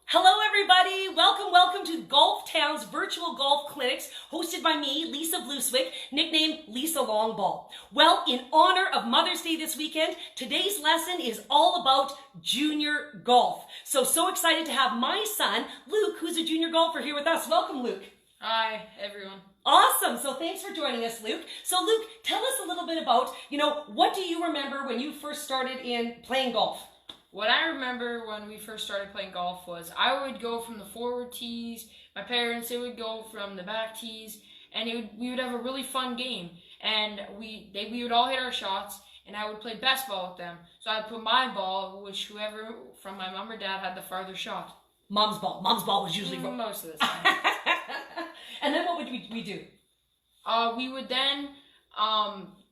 Hello everybody! Welcome to Golf Town's virtual golf clinics hosted by me, Lisa Vlooswyk, nicknamed Lisa Longball. Well, in honor of Mother's Day this weekend, today's lesson is all about junior golf. So excited to have my son, Luke, who's a junior golfer here with us. Welcome, Luke. Hi, everyone. Awesome. So thanks for joining us, Luke. So Luke, tell us a little bit about, what do you remember when you first started in playing golf? What I remember when we first started playing golf was I would go from the forward tees, my parents, they would go from the back tees, and we would have a really fun game. And we would all hit our shots, and I would play best ball with them. So I would put my ball, which whoever from my mom or dad had the farther shot. Mom's ball. Mom's ball was usually most of the time. And then what would we do? We would then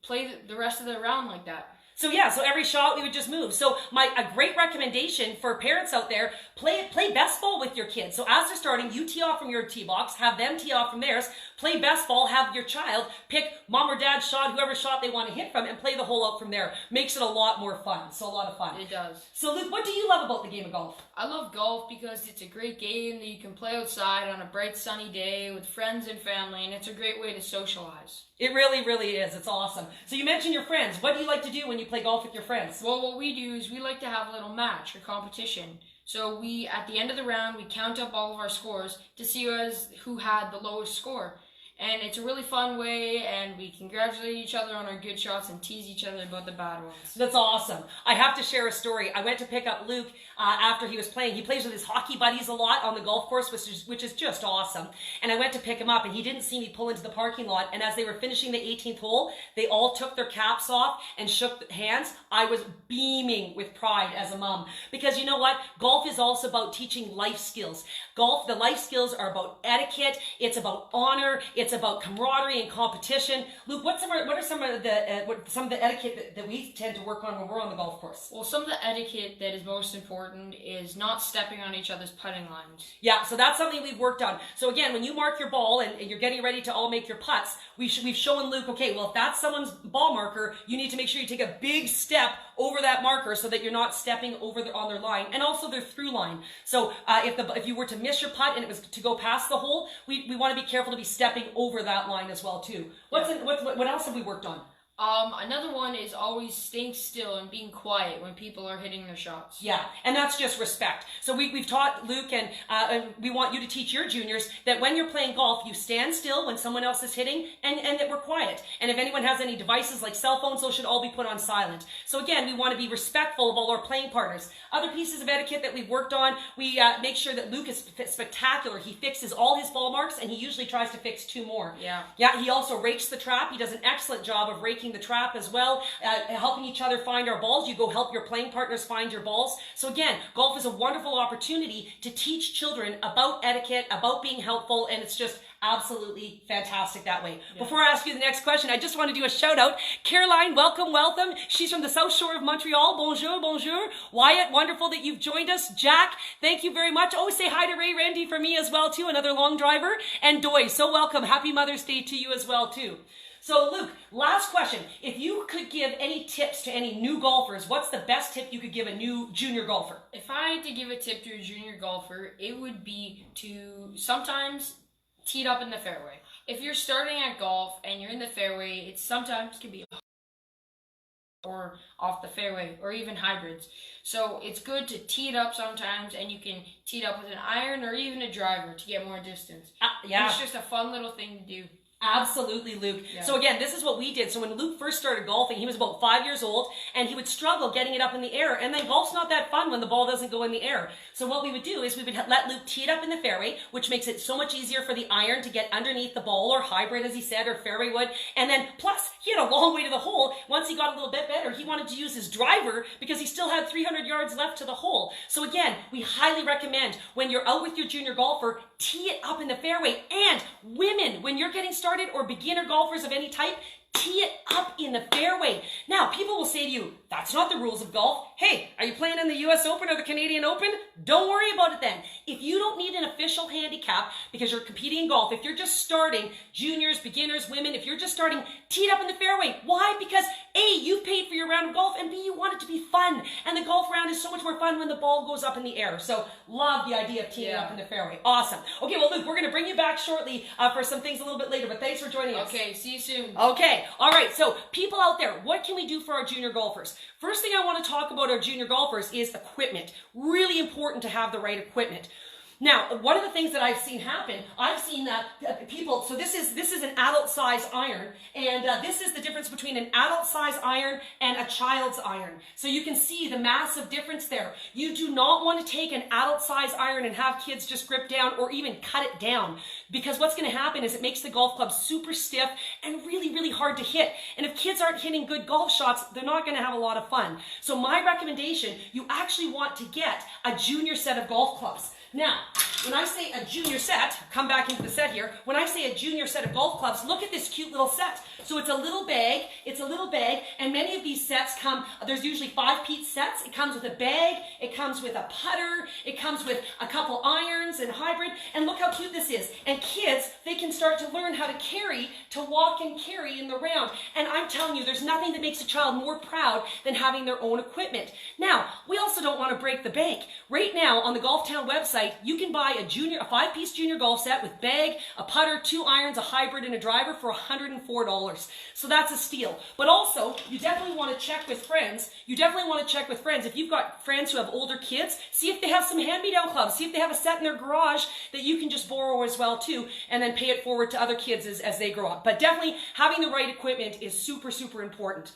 play the rest of the round like that. So every shot we would just move. So a great recommendation for parents out there, play best ball with your kids. So as they're starting, you tee off from your tee box, have them tee off from theirs, play best ball, have your child pick mom or dad's shot, whoever shot they want to hit from, and play the hole out from there. Makes it a lot more fun. So a lot of fun. It does. So Luke, what do you love about the game of golf? I love golf because it's a great game that you can play outside on a bright sunny day with friends and family, and it's a great way to socialize. It really, really is. It's awesome. So you mentioned your friends. What do you like to do when you play golf with your friends? Well, what we do is we like to have a little match or competition. So at the end of the round, we count up all of our scores to see who had the lowest score. And it's a really fun way, and we congratulate each other on our good shots and tease each other about the bad ones. That's awesome. I have to share a story. I went to pick up Luke after he was playing. He plays with his hockey buddies a lot on the golf course, which is just awesome. And I went to pick him up, and he didn't see me pull into the parking lot. And as they were finishing the 18th hole, they all took their caps off and shook hands. I was beaming with pride as a mom. Because you know what? Golf is also about teaching life skills. The life skills are about etiquette. It's about honor. It's about camaraderie and competition. Luke, what are some of the etiquette that we tend to work on when we're on the golf course? Well, some of the etiquette that is most important is not stepping on each other's putting lines. Yeah, so that's something we've worked on. So again, when you mark your ball and you're getting ready to all make your putts, we've shown Luke, okay, well, if that's someone's ball marker, you need to make sure you take a big step over that marker so that you're not stepping on their line, and also their through line. So if you were to miss your putt and it was to go past the hole, we want to be careful to be stepping over that line as well too. What else have we worked on? Another one is always staying still and being quiet when people are hitting their shots. Yeah, and that's just respect. So we've taught Luke, and we want you to teach your juniors that when you're playing golf, you stand still when someone else is hitting, and that we're quiet. And if anyone has any devices like cell phones, those should all be put on silent. So again, we want to be respectful of all our playing partners. Other pieces of etiquette that we've worked on, we make sure that Luke is spectacular. He fixes all his ball marks, and he usually tries to fix 2 more. Yeah, he also rakes the trap. He does an excellent job of raking the trap as well, helping each other find our balls. You go help your playing partners find your balls. So again, golf is a wonderful opportunity to teach children about etiquette, about being helpful, and it's just absolutely fantastic that way. Yeah. Before I ask you the next question, I just want to do a shout out. Caroline, welcome. She's from the South Shore of Montreal. Bonjour. Wyatt, wonderful that you've joined us. Jack, thank you very much. Oh, say hi to Ray Randy for me as well too, another long driver. And Doy, so welcome. Happy Mother's Day to you as well too. So Luke, last question. If you could give any tips to any new golfers, what's the best tip you could give a new junior golfer? If I had to give a tip to a junior golfer, it would be to sometimes tee it up in the fairway. If you're starting at golf and you're in the fairway, it sometimes can be or off the fairway, or even hybrids. So it's good to tee it up sometimes, and you can tee it up with an iron or even a driver to get more distance. Yeah. It's just a fun little thing to do. Absolutely, Luke. Yeah. So again, this is what we did. So when Luke first started golfing, he was about 5 years old, and he would struggle getting it up in the air. And then golf's not that fun when the ball doesn't go in the air. So what we would do is we would let Luke tee it up in the fairway, which makes it so much easier for the iron to get underneath the ball, or hybrid, as he said, or fairway wood. And then plus, he had a long way to the hole. Once he got a little bit better, he wanted to use his driver because he still had 300 yards left to the hole. So again, we highly recommend when you're out with your junior golfer, tee it up in the fairway. And women, when you're getting started, or beginner golfers of any type, tee it up in the fairway. Now, people will say to you, that's not the rules of golf. Hey, are you playing in the US Open or the Canadian Open? Don't worry about it then. If you don't need an official handicap because you're competing in golf, if you're just starting, juniors, beginners, women, if you're just starting, tee it up in the fairway. Why? Because A, you've paid for your round of golf, and B, you want it to be fun. And the golf round is so much more fun when the ball goes up in the air. So love the idea of teeing it up in the fairway. Awesome. Okay, well, Luke, we're going to bring you back shortly for some things a little bit later, but thanks for joining us. Okay, see you soon. Okay, all right, so people out there, what can we do for our junior golfers? First thing I want to talk about our junior golfers is equipment. Really important to have the right equipment. Now, one of the things that I've seen happen, I've seen people, so this is an adult size iron, and this is the difference between an adult size iron and a child's iron. So you can see the massive difference there. You do not want to take an adult size iron and have kids just grip down or even cut it down, because what's going to happen is it makes the golf club super stiff and really, really hard to hit. And if kids aren't hitting good golf shots, they're not going to have a lot of fun. So my recommendation, you actually want to get a junior set of golf clubs. Now, when I say a junior set, come back into the set here, when I say a junior set of golf clubs, look at this cute little set. So it's a little bag, and many of these sets come, there's usually 5-piece sets. It comes with a bag, it comes with a putter, it comes with a couple irons and hybrid, and look how cute this is. And kids, they can start to learn how to carry, to walk and carry in the round. And I'm telling you, there's nothing that makes a child more proud than having their own equipment. Now, we also don't want to break the bank. Right now, on the Golf Town website, you can buy a 5-piece junior golf set with bag, a putter, 2 irons, a hybrid, and a driver for $104. So that's a steal. But also, you definitely want to check with friends. If you've got friends who have older kids, see if they have some hand-me-down clubs. See if they have a set in their garage that you can just borrow as well too, and then pay it forward to other kids as they grow up. But definitely having the right equipment is super, super important.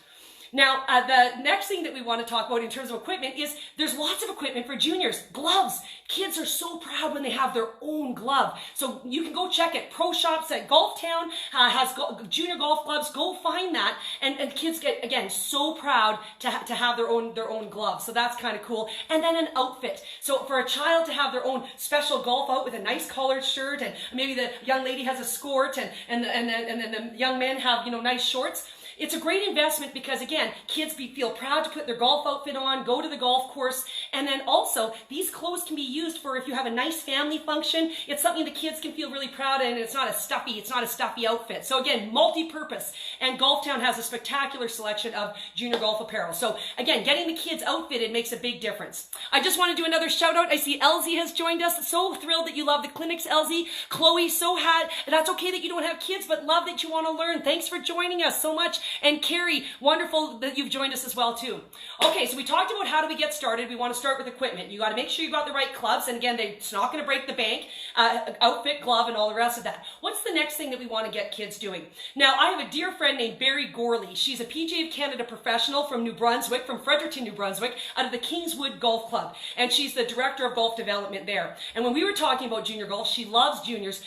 Now, the next thing that we want to talk about in terms of equipment is there's lots of equipment for juniors. Gloves. Kids are so proud when they have their own glove. So you can go check it. Pro Shops at Golf Town has junior golf gloves. Go find that. And kids get, again, so proud to have their own gloves. So that's kind of cool. And then an outfit. So for a child to have their own special golf out with a nice collared shirt, and maybe the young lady has a skirt, and then the young men have, nice shorts. It's a great investment because, again, kids feel proud to put their golf outfit on, go to the golf course, and then also these clothes can be used for if you have a nice family function. It's something the kids can feel really proud of, and it's not a stuffy outfit. So again, multi-purpose, and Golf Town has a spectacular selection of junior golf apparel. So again, getting the kids outfitted makes a big difference. I just want to do another shout out. I see Elsie has joined us. So thrilled that you love the clinics, Elsie. Chloe, that's okay that you don't have kids, but love that you want to learn. Thanks for joining us so much. And Carrie, wonderful that you've joined us as well too. Okay, so we talked about how do we get started. We want to start with equipment. You got to make sure you've got the right clubs, and again, it's not going to break the bank. Outfit, glove, and all the rest of that. What's the next thing that we want to get kids doing? Now, I have a dear friend named Barry Gorley. She's a PGA of Canada professional from New Brunswick, from Fredericton, New Brunswick, out of the Kingswood Golf Club, and she's the director of golf development there. And when we were talking about junior golf, she loves juniors.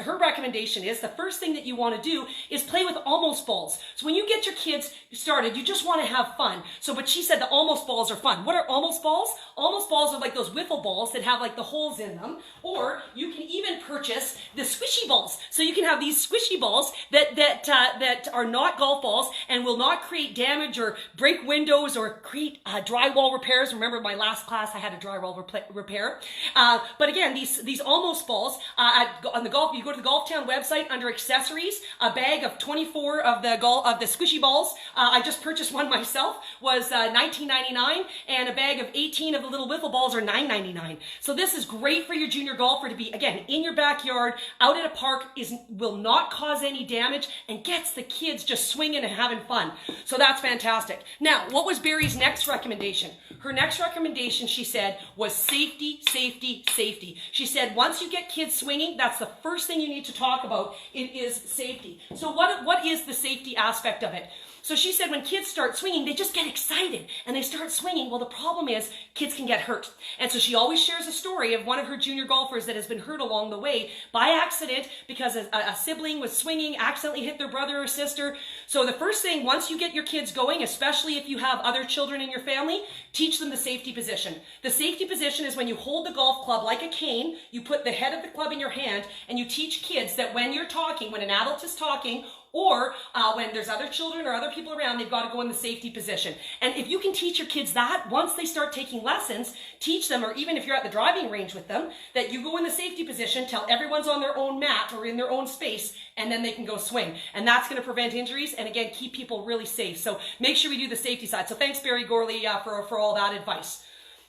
Her recommendation is the first thing that you want to do is play with almost balls. So when you get your kids started, you just want to have fun. But she said the almost balls are fun. What are almost balls? Almost balls are like those wiffle balls that have like the holes in them. Or you can even purchase the squishy balls. So you can have these squishy balls that are not golf balls and will not create damage or break windows or create drywall repairs. Remember my last class, I had a drywall repair. But again, these almost balls, you go to the Golf Town website under accessories, a bag of 24 of the squishy balls. I just purchased one myself, was $19.99, and a bag of 18 of the little wiffle balls are $9.99. So this is great for your junior golfer to be, again, in your backyard, out at a park, will not cause any damage, and gets the kids just swinging and having fun. So that's fantastic. Now, what was Barry's next recommendation? Her next recommendation, she said, was safety, safety, safety. She said, once you get kids swinging, that's the first thing you need to talk about. It is safety. So what is the safety aspect of it? So she said when kids start swinging, they just get excited and they start swinging. Well, the problem is kids can get hurt. And so she always shares a story of one of her junior golfers that has been hurt along the way by accident because a sibling was swinging, accidentally hit their brother or sister. So the first thing, once you get your kids going, especially if you have other children in your family, teach them the safety position. The safety position is when you hold the golf club like a cane, you put the head of the club in your hand, and you teach kids that when you're talking, when an adult is talking, Or when there's other children or other people around, they've got to go in the safety position. And if you can teach your kids that, once they start taking lessons, teach them, or even if you're at the driving range with them, that you go in the safety position, tell everyone's on their own mat or in their own space, and then they can go swing. And that's going to prevent injuries and, again, keep people really safe. So make sure we do the safety side. So thanks, Barry Gorley, for all that advice.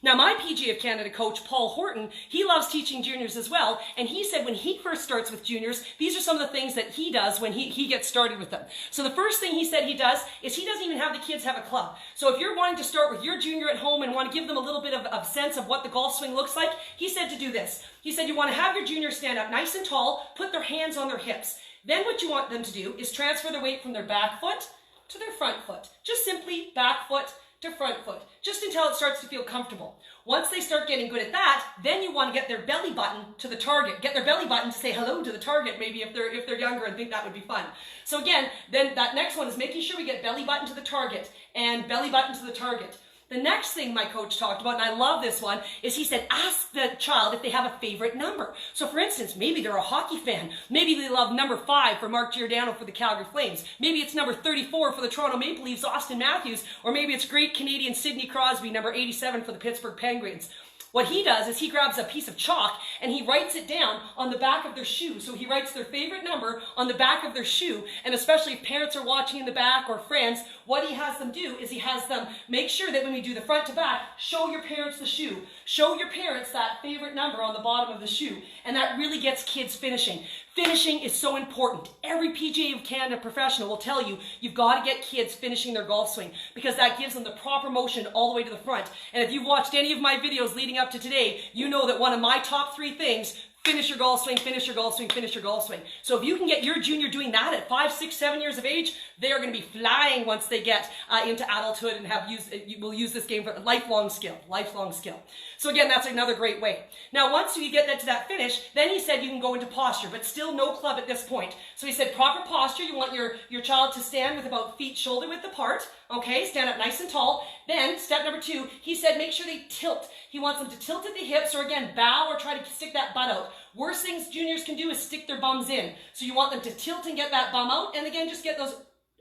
Now, my PGA of Canada coach, Paul Horton, he loves teaching juniors as well, and he said when he first starts with juniors, these are some of the things that he does when he gets started with them. So the first thing he said he does is he doesn't even have the kids have a club. So if you're wanting to start with your junior at home and want to give them a little bit of sense of what the golf swing looks like, he said to do this. He said you want to have your junior stand up nice and tall, put their hands on their hips. Then what you want them to do is transfer their weight from their back foot to their front foot. Just simply back foot to front foot, just until it starts to feel comfortable. Once they start getting good at that, then you want to get their belly button to the target. Get their belly button to say hello to the target, maybe if they're younger and think that would be fun. So again, then that next one is making sure we get belly button to the target and belly button to the target. The next thing my coach talked about, and I love this one, is he said, ask the child if they have a favorite number. So for instance, maybe they're a hockey fan. Maybe they love number 5 for Mark Giordano for the Calgary Flames. Maybe it's number 34 for the Toronto Maple Leafs, Austin Matthews. Or maybe it's great Canadian Sidney Crosby, number 87 for the Pittsburgh Penguins. What he does is he grabs a piece of chalk and he writes it down on the back of their shoe. So he writes their favorite number on the back of their shoe. And especially if parents are watching in the back or friends, what he has them do is he has them make sure that when we do the front to back, show your parents the shoe. Show your parents that favorite number on the bottom of the shoe. And that really gets kids finishing. Finishing is so important. Every PGA of Canada professional will tell you, you've got to get kids finishing their golf swing because that gives them the proper motion all the way to the front. And if you've watched any of my videos leading up to today, you know that one of my top 3 things, finish your golf swing, finish your golf swing, finish your golf swing. So if you can get your junior doing that at 5, 6, 7 years of age, they are going to be flying once they get into adulthood and will use this game for a lifelong skill, So again, that's another great way. Now, once you get that to that finish, then he said you can go into posture, but still no club at this point. So he said proper posture, you want your child to stand with about feet shoulder width apart, okay, stand up nice and tall. Then, step number 2, he said make sure they tilt. He wants them to tilt at the hips or again, bow or try to stick that butt out. Worst things juniors can do is stick their bums in. So you want them to tilt and get that bum out, and again, just get those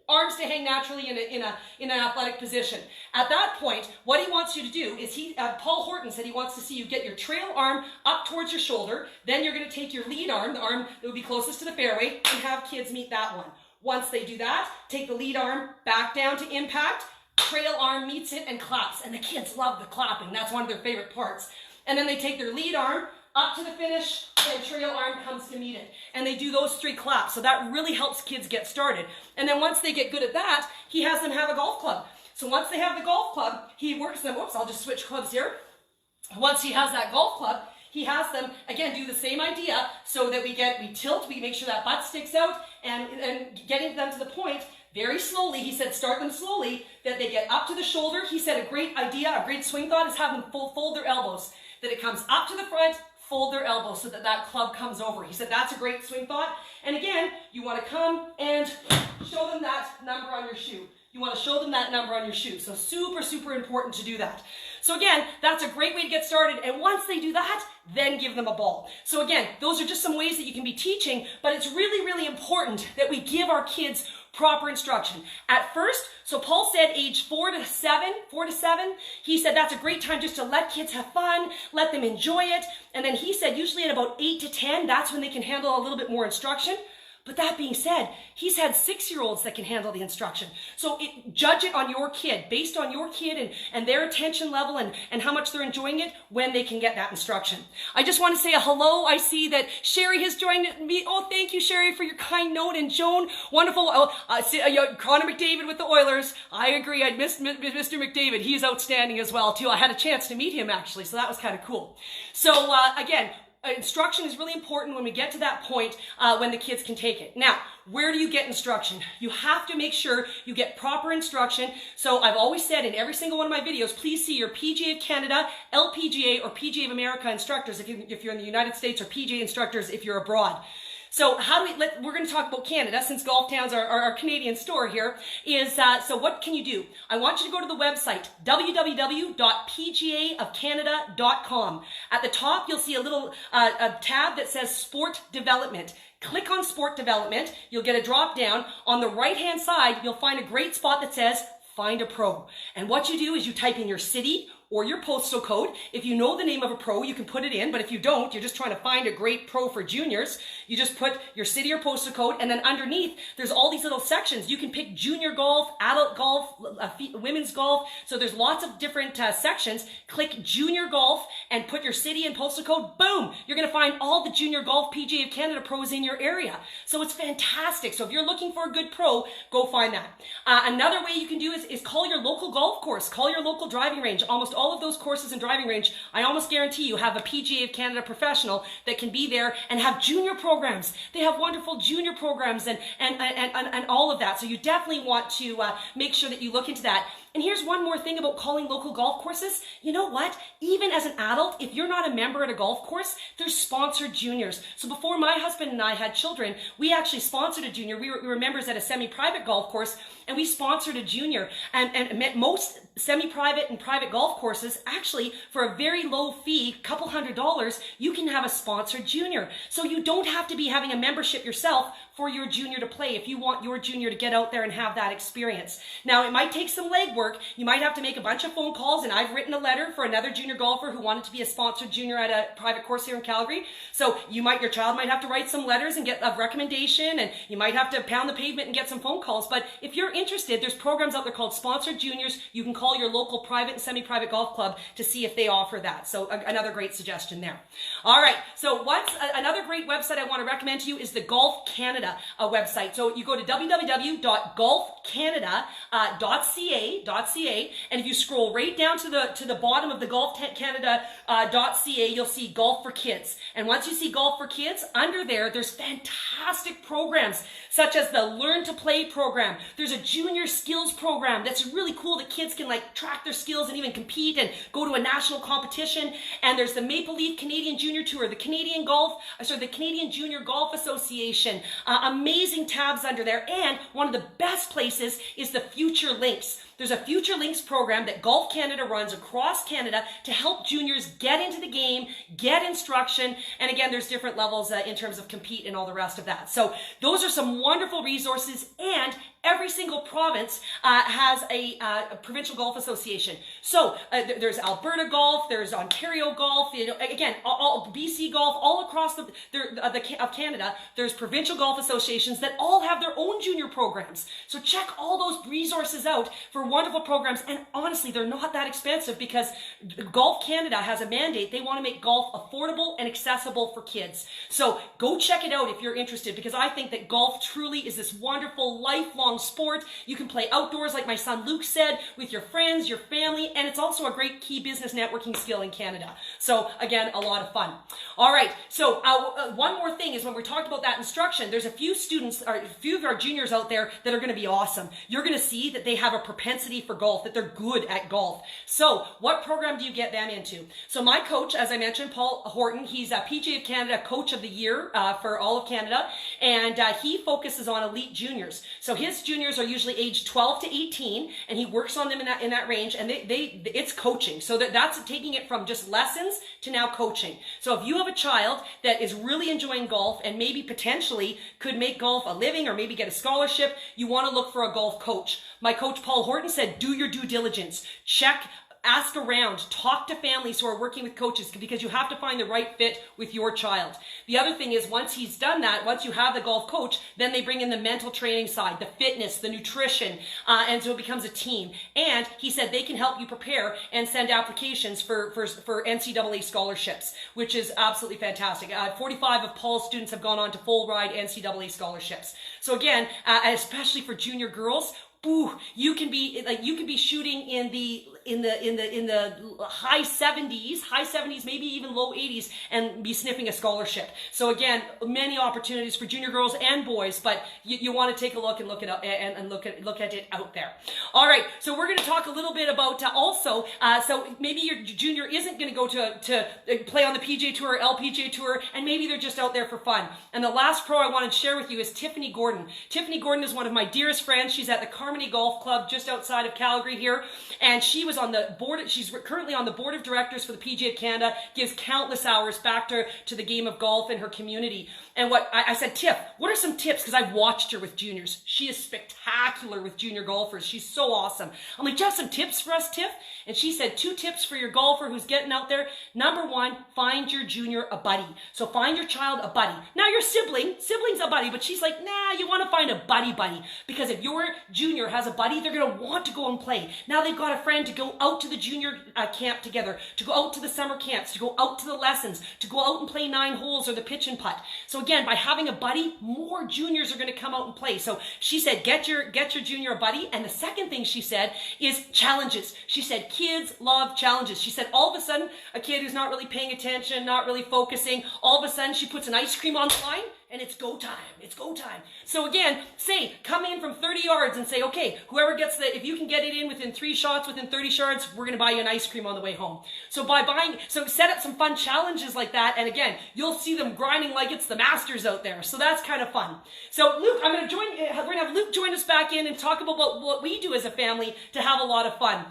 arms to hang naturally in an athletic position. At that point, what he wants you to do is Paul Horton said he wants to see you get your trail arm up towards your shoulder. Then you're going to take your lead arm, the arm that would be closest to the fairway, and have kids meet that one. Once they do that, take the lead arm back down to impact, trail arm meets it and claps. And the kids love the clapping. That's one of their favorite parts. And then they take their lead arm up to the finish, and trail arm comes to meet it. And they do those 3 claps. So that really helps kids get started. And then once they get good at that, he has them have a golf club. So once they have the golf club, he works them, I'll just switch clubs here. Once he has that golf club, he has them, again, do the same idea so that we tilt, we make sure that butt sticks out, and getting them to the point very slowly. He said start them slowly, that they get up to the shoulder. He said a great idea, a great swing thought is have them fold their elbows, that it comes up to the front, fold their elbows so that club comes over. He said that's a great swing thought. And again, you want to come and show them that number on your shoe. You want to show them that number on your shoe. So super, super important to do that. So again, that's a great way to get started. And once they do that, then give them a ball. So again, those are just some ways that you can be teaching, but it's really, really important that we give our kids proper instruction. At first, so Paul said age 4 to 7, he said that's a great time just to let kids have fun, let them enjoy it. And then he said usually at about 8 to 10, that's when they can handle a little bit more instruction. But that being said, he's had 6-year-olds that can handle the instruction. So judge it on your kid, based on your kid and their attention level and how much they're enjoying it when they can get that instruction. I just want to say a hello. I see that Sherry has joined me. Oh, thank you, Sherry, for your kind note. And Joan, wonderful. Connor McDavid with the Oilers. I agree. I missed Mr. McDavid. He's outstanding as well, too. I had a chance to meet him, actually, so that was kind of cool. So, again, instruction is really important when we get to that point when the kids can take it. Now, where do you get instruction? You have to make sure you get proper instruction. So I've always said in every single one of my videos, please see your PGA of Canada, LPGA, or PGA of America instructors if you're in the United States, or PGA instructors if you're abroad. So we're going to talk about Canada, since Golf Town's our Canadian store here, so what can you do? I want you to go to the website, www.pgaofcanada.com. At the top, you'll see a little a tab that says Sport Development. click on sport development. You'll get a drop down. On the right-hand side, you'll find a great spot that says find a pro. And what you do is you type in your city or your postal code. If you know the name of a pro, you can put it in, but if you don't, you're just trying to find a great pro for juniors, you just put your city or postal code, and then underneath, there's all these little sections. You can pick junior golf, adult golf, women's golf, so there's lots of different sections. Click junior golf and put your city and postal code, boom! You're gonna find all the junior golf PGA of Canada pros in your area. So it's fantastic. So if you're looking for a good pro, go find that. Another way you can do is call your local golf course, call your local driving range. Almost all of those courses and driving range, I almost guarantee you have a PGA of Canada professional that can be there and have junior programs. They have wonderful junior programs and all of that. So you definitely want to make sure that you look into that. And here's one more thing about calling local golf courses. You know what? Even as an adult, if you're not a member at a golf course, there's sponsored juniors. So before my husband and I had children, we actually sponsored a junior. We were members at a semi-private golf course, and we sponsored a junior. And most semi-private and private golf courses, actually, for a very low fee, couple $100, you can have a sponsored junior. So you don't have to be having a membership yourself for your junior to play if you want your junior to get out there and have that experience. Now, it might take some legwork. You might have to make a bunch of phone calls, and I've written a letter for another junior golfer who wanted to be a sponsored junior at a private course here in Calgary. So your child might have to write some letters and get a recommendation, and you might have to pound the pavement and get some phone calls. But if you're interested, there's programs out there called Sponsored Juniors. You can call your local private and semi-private golf club to see if they offer that. So another great suggestion there. All right, so what's another great website I want to recommend to you is the Golf Canada website. So you go to www.golfcanada.ca, and if you scroll right down to the bottom of the golfcanada.ca, you'll see Golf for Kids. And once you see Golf for Kids, under there's fantastic programs such as the Learn to Play program. There's a junior skills program that's really cool that kids can track their skills and even compete and go to a national competition. And there's the Maple Leaf Canadian Junior Tour, the Canadian Junior Golf Association. Amazing tabs under there. And one of the best places is the Future Links. There's a Future Links program that Golf Canada runs across Canada to help juniors get into the game, get instruction, and again, there's different levels in terms of compete and all the rest of that. So those are some wonderful resources, and every single province has a provincial golf association. So there's Alberta Golf, there's Ontario Golf, again, all BC Golf, all across of Canada, there's provincial golf associations that all have their own junior programs. So check all those resources out for wonderful programs, and honestly, they're not that expensive because Golf Canada has a mandate. They want to make golf affordable and accessible for kids. So go check it out if you're interested, because I think that golf truly is this wonderful lifelong sport. You can play outdoors, like my son Luke said, with your friends, your family, and it's also a great key business networking skill in Canada. So again, a lot of fun. All right, so one more thing is when we talked about that instruction, there's a few students, or a few of our juniors out there that are going to be awesome. You're going to see that they have a propensity for golf, that they're good at golf. So what program do you get them into? So my coach, as I mentioned, Paul Horton, he's a PGA of Canada Coach of the Year for all of Canada, and he focuses on elite juniors. So his juniors are usually aged 12 to 18, and he works on them in that range, and it's coaching. So that's taking it from just lessons to now coaching. So if you have a child that is really enjoying golf and maybe potentially could make golf a living or maybe get a scholarship, you want to look for a golf coach. My coach Paul Horton said, do your due diligence. Check, ask around, talk to families who are working with coaches, because you have to find the right fit with your child. The other thing is, once he's done that, once you have the golf coach, then they bring in the mental training side, the fitness, the nutrition, and so it becomes a team. And he said they can help you prepare and send applications for NCAA scholarships, which is absolutely fantastic. 45 of Paul's students have gone on to full ride NCAA scholarships. So again, especially for junior girls, you can be shooting in the high 70s, maybe even low 80s, and be sniffing a scholarship. So again, many opportunities for junior girls and boys, but you want to take a look and look at it out there. All right, so we're going to talk a little bit about so maybe your junior isn't going to go to play on the PGA Tour or LPGA Tour, and maybe they're just out there for fun. And the last pro I want to share with you is Tiffany Gordon. Tiffany Gordon is one of my dearest friends. She's at the Carmody Golf Club just outside of Calgary here, and she was was on the board. She's currently on the board of directors for the PGA of Canada, gives countless hours back to the game of golf in her community. And what I said, Tiff, what are some tips? Because I've watched her with juniors. She is spectacular with junior golfers. She's so awesome. I'm like, do you have some tips for us, Tiff? And she said, 2 tips for your golfer who's getting out there. Number 1, find your junior a buddy. So find your child a buddy. Now your sibling's a buddy, but she's like, nah, you want to find a buddy. Because if your junior has a buddy, they're going to want to go and play. Now they've got a friend to go out to the junior camp together, to go out to the summer camps, to go out to the lessons, to go out and play 9 holes or the pitch and putt. So again, by having a buddy, more juniors are going to come out and play. So she said, get your junior a buddy. And the second thing she said is challenges. She said, kids love challenges. She said, all of a sudden, a kid who's not really paying attention, not really focusing, all of a sudden she puts an ice cream on the line and it's go time. It's go time. So again, come in from 30 yards and say, okay, whoever gets if you can get it in within 3 shots, within 30 yards, we're going to buy you an ice cream on the way home. So set up some fun challenges like that. And again, you'll see them grinding like it's the Masters out there. So that's kind of fun. So Luke, we're going to have Luke join us back in and talk about what we do as a family to have a lot of fun.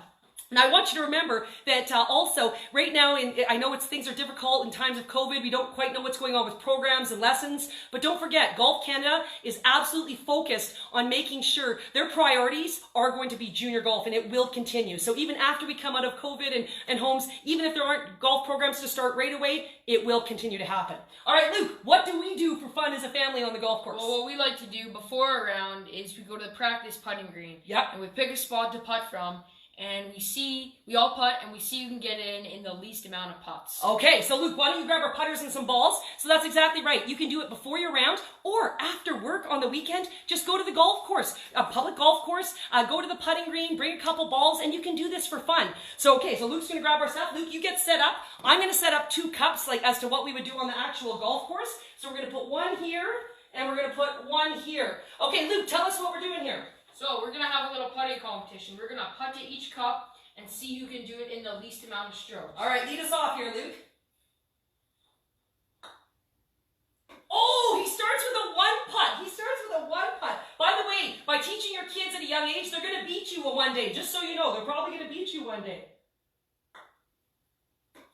And I want you to remember that also right now, I know things are difficult in times of COVID. We don't quite know what's going on with programs and lessons. But don't forget, Golf Canada is absolutely focused on making sure their priorities are going to be junior golf, and it will continue. So even after we come out of COVID and homes, even if there aren't golf programs to start right away, it will continue to happen. All right, Luke, what do we do for fun as a family on the golf course? Well, what we like to do before a round is we go to the practice putting green. Yep. And we pick a spot to putt from. And we all putt, and we see who can get in the least amount of putts. Okay, so Luke, why don't you grab our putters and some balls? So that's exactly right. You can do it before your round or after work on the weekend. Just go to the golf course, a public golf course, go to the putting green, bring a couple balls, and you can do this for fun. So, okay, so Luke's going to grab our stuff. Luke, you get set up. I'm going to set up 2 cups as to what we would do on the actual golf course. So we're going to put 1 here, and we're going to put 1 here. Okay, Luke, tell us what we're doing here. So we're going to have a little putting competition. We're going to putt to each cup and see who can do it in the least amount of strokes. All right, lead us off here, Luke. Oh, he starts with a 1 putt. He starts with a 1 putt. By the way, by teaching your kids at a young age, they're going to beat you one day. Just so you know, they're probably going to beat you one day.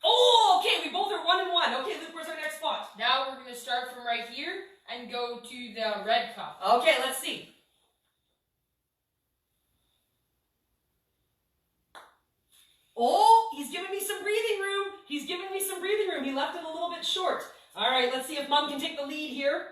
Oh, okay, we both are 1 and 1. Okay, Luke, where's our next spot? Now we're going to start from right here and go to the red cup. Okay, let's see. Oh, he's giving me some breathing room. He's giving me some breathing room. He left it a little bit short. All right, let's see if Mom can take the lead here.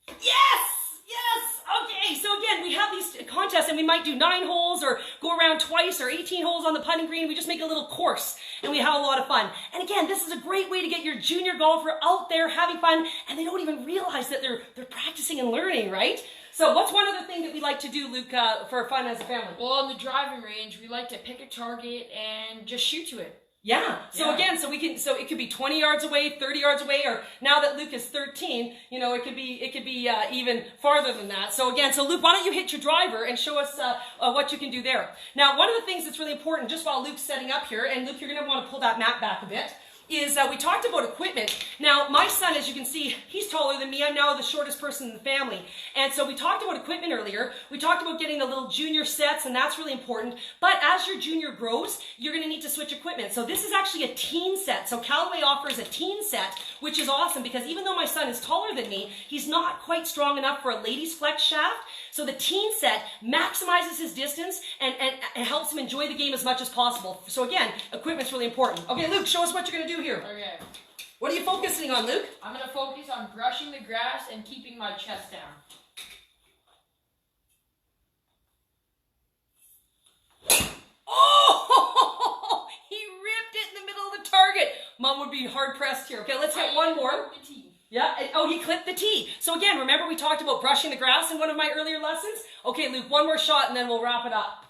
Yes! Yes! Okay, so again, we have these contests, and we might do 9 holes or go around twice or 18 holes on the putting green. We just make a little course, and we have a lot of fun. And again, this is a great way to get your junior golfer out there having fun, and they don't even realize that they're practicing and learning, right? So what's one other thing that we like to do, Luke, for fun as a family? Well, on the driving range, we like to pick a target and just shoot to it. Yeah. So again, so it could be 20 yards away, 30 yards away, or now that Luke is 13, it could be even farther than that. So again, so Luke, why don't you hit your driver and show us what you can do there? Now, one of the things that's really important, just while Luke's setting up here, and Luke, you're going to want to pull that mat back a bit, is we talked about equipment. Now, my son, as you can see, he's taller than me. I'm now the shortest person in the family. And so we talked about equipment earlier. We talked about getting the little junior sets, and that's really important. But as your junior grows, you're going to need to switch equipment. So this is actually a teen set. So Callaway offers a teen set, which is awesome because even though my son is taller than me, he's not quite strong enough for a ladies flex shaft. So the teen set maximizes his distance and helps him enjoy the game as much as possible. So again, equipment's really important. Okay, Luke, show us what you're going to do here. Okay. What are you focusing on, Luke? I'm going to focus on brushing the grass and keeping my chest down. Oh! He ripped it in the middle of the target. Mom would be hard pressed here. Okay, let's hit one more. Yeah. Oh, he clipped the tee. So again, remember we talked about brushing the grass in one of my earlier lessons? Okay, Luke, one more shot and then we'll wrap it up.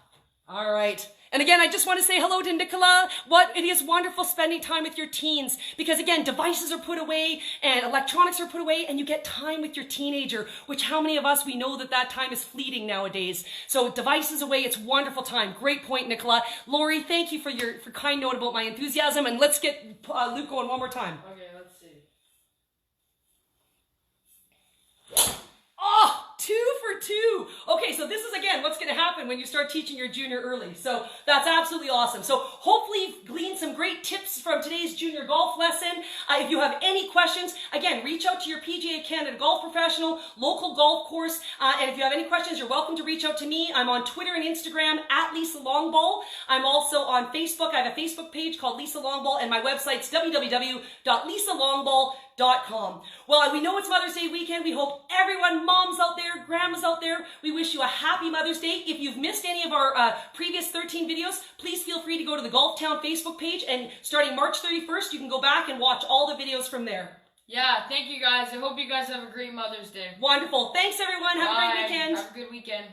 All right. And again, I just want to say hello to Nicola. It is wonderful spending time with your teens because again, devices are put away and electronics are put away and you get time with your teenager, which how many of us, we know that time is fleeting nowadays. So devices away, it's wonderful time. Great point, Nicola. Lori, thank you for your kind note about my enthusiasm, and let's get Luke going one more time. Okay, let's see. Oh, 2 for 2. Okay, so this is again what's going to happen when you start teaching your junior early. So that's absolutely awesome. So hopefully you've gleaned some great tips from today's junior golf lesson. If you have any questions, again, reach out to your PGA Canada golf professional, local golf course. And if you have any questions, you're welcome to reach out to me. I'm on Twitter and Instagram at Lisa Longball. I'm also on Facebook. I have a Facebook page called Lisa Longball, and my website's www.lisalongball.com. Well, we know it's Mother's Day weekend. We hope everyone, moms out there, grandmas out there, we wish you a happy Mother's Day. If you've missed any of our previous 13 videos, please feel free to go to the Golf Town Facebook page, and starting March 31st, you can go back and watch all the videos from there. Yeah, thank you guys. I hope you guys have a great Mother's Day. Wonderful. Thanks, everyone. Have a great weekend. Have a good weekend.